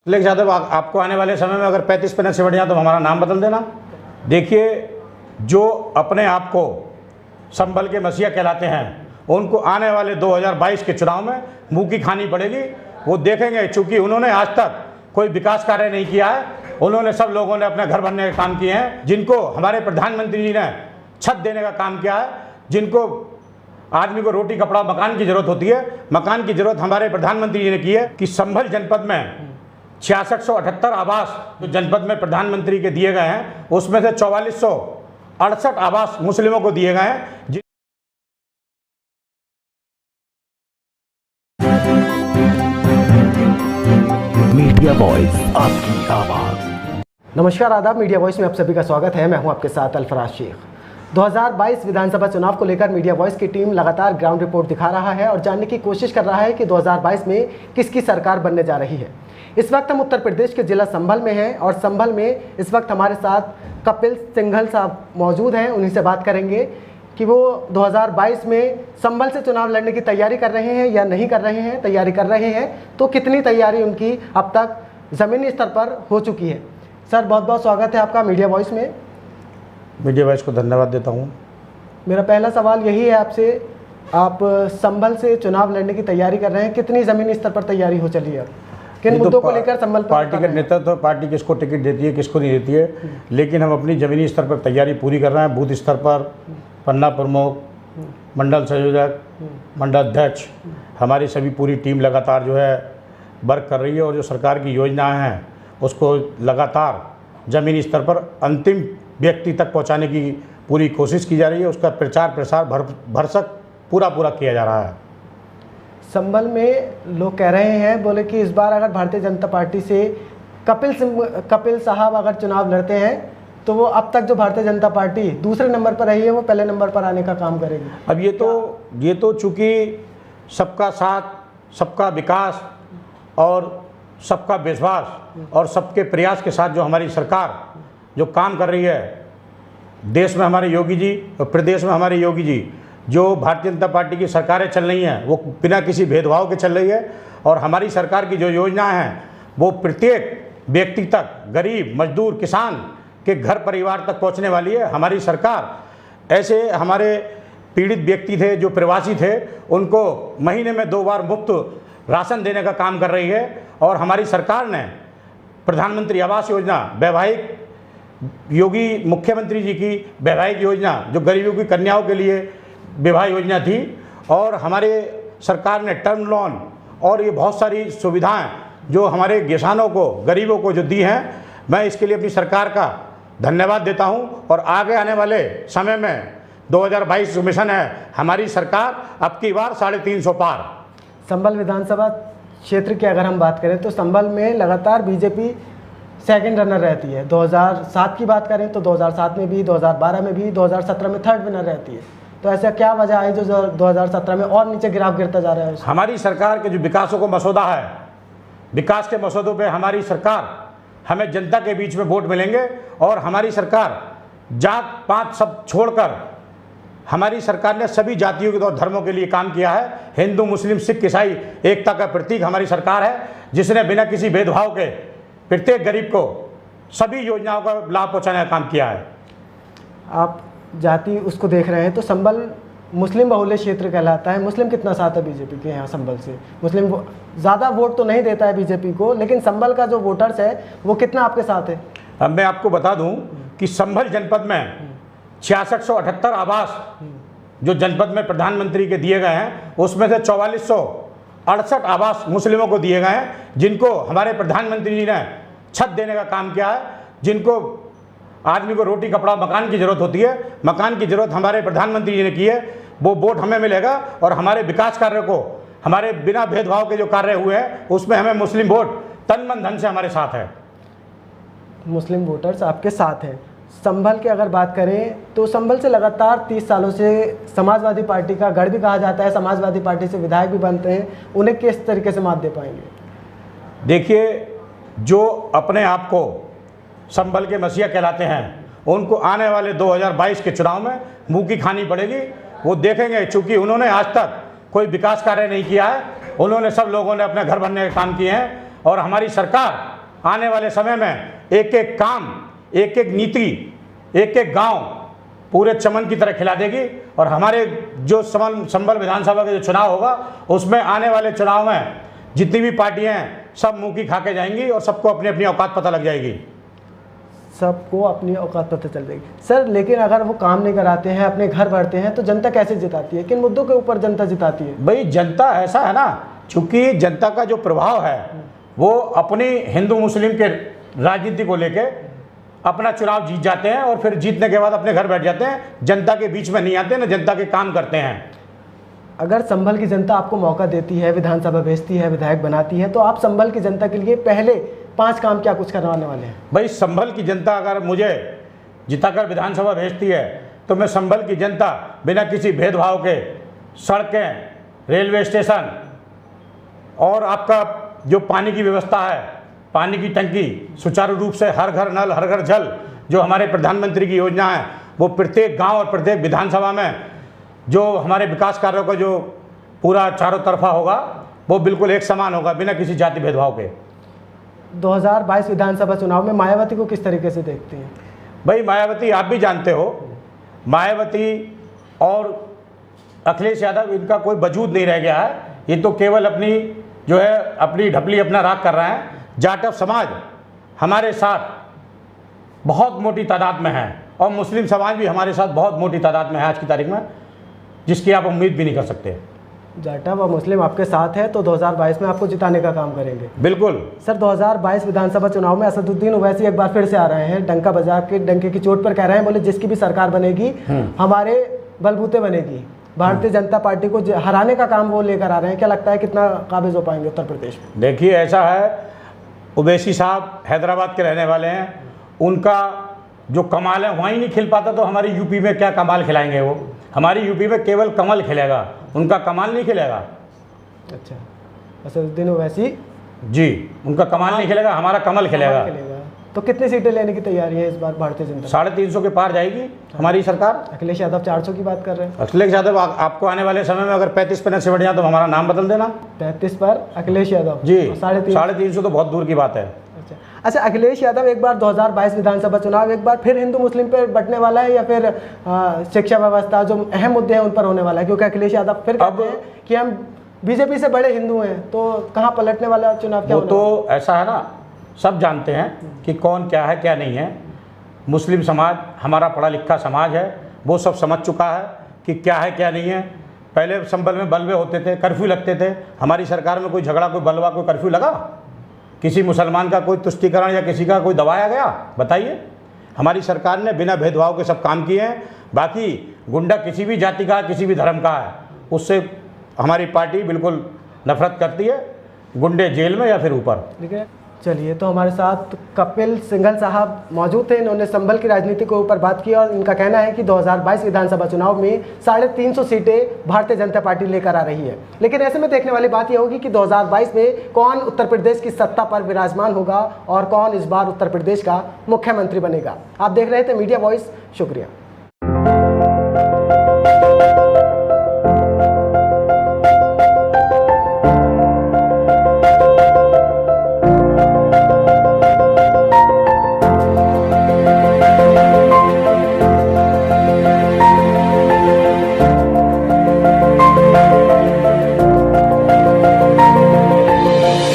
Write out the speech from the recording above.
लेकिन यादव आपको आने वाले समय में अगर 35 मिनट से बढ़ जाए तो हमारा नाम बदल देना। देखिए, जो अपने आप को संभल के मसीहा कहलाते हैं उनको आने वाले 2022 के चुनाव में मुंह की खानी पड़ेगी। वो देखेंगे, चूंकि उन्होंने आज तक कोई विकास कार्य नहीं किया है, उन्होंने सब लोगों ने अपने घर बनने का काम किए हैं, जिनको हमारे प्रधानमंत्री जी ने छत देने का काम किया है, जिनको आदमी को रोटी कपड़ा मकान की जरूरत होती है, मकान की जरूरत हमारे प्रधानमंत्री जी ने की है। कि संभल जनपद में 6678 आवास जो जनपद में प्रधानमंत्री के दिए गए हैं, उसमें से 4468 आवास मुस्लिमों को दिए गए हैं। मीडिया वॉइस, आपकी आवाज। नमस्कार, आदाब। मीडिया वॉइस में आप सभी का स्वागत है। मैं हूं आपके साथ अल्फराज शेख। 2022 विधानसभा चुनाव को लेकर मीडिया वॉइस की टीम लगातार ग्राउंड रिपोर्ट दिखा रहा है और जानने की कोशिश कर रहा है कि 2022 में किसकी सरकार बनने जा रही है। इस वक्त हम उत्तर प्रदेश के जिला संभल में हैं और संभल में इस वक्त हमारे साथ कपिल सिंघल साहब मौजूद हैं। उन्हीं से बात करेंगे कि वो 2022 में संभल से चुनाव लड़ने की तैयारी कर रहे हैं या नहीं कर रहे हैं। तैयारी कर रहे हैं तो कितनी तैयारी उनकी अब तक ज़मीनी स्तर पर हो चुकी है। सर, बहुत बहुत स्वागत है आपका मीडिया वॉइस में। मीडिया वॉइस को धन्यवाद देता हूँ। मेरा पहला सवाल यही है आपसे, आप संभल से चुनाव लड़ने की तैयारी कर रहे हैं, कितनी ज़मीनी स्तर पर तैयारी हो चली है? किन मुद्दों को लेकर संभल पर पार्टी का नेतृत्व, पार्टी किसको टिकट देती है किसको नहीं देती है, लेकिन हम अपनी ज़मीनी स्तर पर तैयारी पूरी कर रहे हैं। बूथ स्तर पर पन्ना प्रमुख, मंडल संयोजक, मंडल अध्यक्ष, हमारी सभी पूरी टीम लगातार जो है वर्क कर रही है और जो सरकार की योजनाएं हैं उसको लगातार ज़मीनी स्तर पर अंतिम व्यक्ति तक पहुंचाने की पूरी कोशिश की जा रही है। उसका प्रचार प्रसार भरसक पूरा किया जा रहा है। संभल में लोग कह रहे हैं, बोले कि इस बार अगर भारतीय जनता पार्टी से कपिल साहब अगर चुनाव लड़ते हैं तो वो अब तक जो भारतीय जनता पार्टी दूसरे नंबर पर रही है वो पहले नंबर पर आने का काम करेगी। अब ये तो चूँकि सबका साथ, सबका विकास और सबका विश्वास और सबके प्रयास के साथ जो हमारी सरकार जो काम कर रही है, देश में हमारे योगी जी और प्रदेश में हमारे योगी जी, जो भारतीय जनता पार्टी की सरकारें चल रही हैं वो बिना किसी भेदभाव के चल रही है। और हमारी सरकार की जो योजनाएं हैं वो प्रत्येक व्यक्ति तक, गरीब, मजदूर, किसान के घर परिवार तक पहुंचने वाली है। हमारी सरकार ऐसे हमारे पीड़ित व्यक्ति थे जो प्रवासी थे, उनको महीने में 2 बार मुफ्त राशन देने का काम कर रही है। और हमारी सरकार ने प्रधानमंत्री आवास योजना, वैवाहिक योगी मुख्यमंत्री जी की वैवाहिक योजना जो गरीबों की कन्याओं के लिए विवाह योजना थी, और हमारे सरकार ने टर्म लोन और ये बहुत सारी सुविधाएं जो हमारे किसानों को, गरीबों को जो दी हैं, मैं इसके लिए अपनी सरकार का धन्यवाद देता हूं। और आगे आने वाले समय में 2022 मिशन है हमारी सरकार अब की बार 350 पार। संभल विधानसभा क्षेत्र की अगर हम बात करें तो संभल में लगातार बीजेपी सेकंड रनर रहती है। 2007 की बात करें तो 2007 में भी, 2012 में भी, 2017 में थर्ड विनर रहती है। तो ऐसा क्या वजह है जो 2017 में और नीचे गिरता जा रहा है? हमारी सरकार के जो विकासों को मसौदा है, विकास के मसौदों पे हमारी सरकार, हमें जनता के बीच में वोट मिलेंगे। और हमारी सरकार जात पात सब छोड़कर हमारी सरकार ने सभी जातियों के और धर्मों के लिए काम किया है। हिंदू, मुस्लिम, सिख, ईसाई एकता का प्रतीक हमारी सरकार है, जिसने बिना किसी भेदभाव के प्रत्येक गरीब को सभी योजनाओं का लाभ पहुंचाने का काम किया है। आप जाति उसको देख रहे हैं तो संभल मुस्लिम बहुल्य क्षेत्र कहलाता है। मुस्लिम कितना साथ है बीजेपी के यहाँ संभल से? मुस्लिम ज़्यादा वोट तो नहीं देता है बीजेपी को, लेकिन संभल का जो वोटर्स है वो कितना आपके साथ है? अब मैं आपको बता दूं कि संभल जनपद में 6678 आवास जो जनपद में प्रधानमंत्री के दिए गए हैं, उसमें से 4468 आवास मुस्लिमों को दिए गए हैं, जिनको हमारे प्रधानमंत्री जी ने छत देने का काम किया है। जिनको आदमी को रोटी कपड़ा मकान की जरूरत होती है, मकान की जरूरत हमारे प्रधानमंत्री जी ने की है। वो वोट हमें मिलेगा और हमारे विकास कार्य को, हमारे बिना भेदभाव के जो कार्य हुए हैं उसमें हमें मुस्लिम वोट तन मन धन से हमारे साथ है। मुस्लिम वोटर्स आपके साथ हैं। संभल की अगर बात करें तो संभल से लगातार 30 सालों से समाजवादी पार्टी का गढ़ भी कहा जाता है, समाजवादी पार्टी से विधायक भी बनते हैं, उन्हें किस तरीके से मात दे पाएंगे? देखिए, जो अपने आप को संभल के मसीहा कहलाते हैं उनको आने वाले 2022 के चुनाव में मुंह की खानी पड़ेगी। वो देखेंगे, चूंकि उन्होंने आज तक कोई विकास कार्य नहीं किया है, उन्होंने सब लोगों ने अपने घर बनने के काम किए हैं। और हमारी सरकार आने वाले समय में एक एक काम, एक एक नीति, एक एक गांव पूरे चमन की तरह खिला देगी। और हमारे जो संभल विधानसभा का जो चुनाव होगा, उसमें आने वाले चुनाव में जितनी भी पार्टियां हैं सब मुंह की खा के जाएंगी और सबको अपनी अपनी औकात पता लग जाएगी। सबको अपनी औकात पता चल जाएगी। सर, लेकिन अगर वो काम नहीं कराते हैं, अपने घर बढ़ते हैं, तो जनता कैसे जिताती है? किन मुद्दों के ऊपर जनता जिताती है? भाई जनता ऐसा है ना, चूंकि जनता का जो प्रभाव है वो अपनी हिंदू मुस्लिम के राजनीति को लेके अपना चुनाव जीत जाते हैं और फिर जीतने के बाद अपने घर बैठ जाते हैं, जनता के बीच में नहीं आते, ना जनता के काम करते हैं। अगर संभल की जनता आपको मौका देती है, विधानसभा भेजती है, विधायक बनाती है, तो आप संभल की जनता के लिए पहले 5 काम क्या कुछ करवाने वाले हैं? भाई संभल की जनता अगर मुझे जिताकर विधानसभा भेजती है तो मैं संभल की जनता बिना किसी भेदभाव के सड़कें, रेलवे स्टेशन और आपका जो पानी की व्यवस्था है, पानी की टंकी सुचारू रूप से, हर घर नल हर घर जल, जो हमारे प्रधानमंत्री की योजना है, वो प्रत्येक गांव और प्रत्येक विधानसभा में जो हमारे विकास कार्यों का जो पूरा चारों तरफा होगा वो बिल्कुल एक समान होगा, बिना किसी जाति भेदभाव के। 2022 विधानसभा चुनाव में मायावती को किस तरीके से देखते हैं? भाई मायावती आप भी जानते हो, मायावती और अखिलेश यादव, इनका कोई वजूद नहीं रह गया है। ये तो केवल अपनी जो है अपनी ढपली अपना राग कर रहे हैं। जाटव समाज हमारे साथ बहुत मोटी तादाद में है और मुस्लिम समाज भी हमारे साथ बहुत मोटी तादाद में है आज की तारीख में, जिसकी आप उम्मीद भी नहीं कर सकते। जाटव और मुस्लिम आपके साथ है तो 2022 में आपको जिताने का काम करेंगे? बिल्कुल सर, 2022 विधानसभा चुनाव में असदुद्दीन ओवैसी एक बार फिर से आ रहे हैं, डंका बजा के डंके की चोट पर कह रहे हैं, बोले जिसकी भी सरकार बनेगी हमारे बलबूते बनेगी। भारतीय जनता पार्टी को हराने का काम वो लेकर आ रहे हैं। क्या लगता है कितना काबिज हो पाएंगे उत्तर प्रदेश में? देखिए ऐसा है, ओवैसी साहब हैदराबाद के रहने वाले हैं, उनका जो कमाल है वहीं नहीं खिल पाता, तो हमारी यूपी में क्या कमाल खिलाएंगे वो? हमारी यूपी में केवल कमल खिलेगा, उनका कमाल नहीं खिलेगा। अच्छा, असदुद्दीन ओवैसी जी, उनका कमाल नहीं खिलेगा, हमारा कमल खिलेगा। तो कितनी सीटें लेने की तैयारी है इस बार भारतीय जनता? 350 के पार जाएगी हमारी सरकार। अखिलेश यादव 400 की बात कर रहे हैं। अखिलेश यादव आपको आने वाले समय में अगर 35 पे न सिमट जाए तो हमारा नाम बदल देना। 35 पर अखिलेश यादव जी, 350 तो बहुत दूर की बात है। अच्छा, अखिलेश यादव एक बार 2022 विधानसभा चुनाव एक बार फिर हिंदू मुस्लिम पर बंटने वाला है या फिर शिक्षा व्यवस्था जो अहम मुद्दे हैं उन पर होने वाला है? क्योंकि अखिलेश यादव फिर कहते हैं कि हम बीजेपी से बड़े हिंदू हैं, तो कहाँ पलटने वाला चुनाव क्या? वो तो ऐसा है ना, सब जानते हैं कि कौन क्या है क्या नहीं है। मुस्लिम समाज हमारा पढ़ा लिखा समाज है, वो सब समझ चुका है कि क्या है क्या नहीं है। पहले संभल में बलवे होते थे, कर्फ्यू लगते थे, हमारी सरकार में कोई झगड़ा, कोई बलवा, कोई कर्फ्यू लगा? किसी मुसलमान का कोई तुष्टीकरण या किसी का कोई दबाया गया? बताइए। हमारी सरकार ने बिना भेदभाव के सब काम किए हैं। बाकी गुंडा किसी भी जाति का, किसी भी धर्म का है, उससे हमारी पार्टी बिल्कुल नफरत करती है। गुंडे जेल में या फिर ऊपर। ठीक है, चलिए, तो हमारे साथ कपिल सिंघल साहब मौजूद थे। इन्होंने संभल की राजनीति के ऊपर बात की और इनका कहना है कि 2022 विधानसभा चुनाव में 350 सीटें भारतीय जनता पार्टी लेकर आ रही है। लेकिन ऐसे में देखने वाली बात यह होगी कि 2022 में कौन उत्तर प्रदेश की सत्ता पर विराजमान होगा और कौन इस बार उत्तर प्रदेश का मुख्यमंत्री बनेगा। आप देख रहे थे मीडिया वॉइस। शुक्रिया।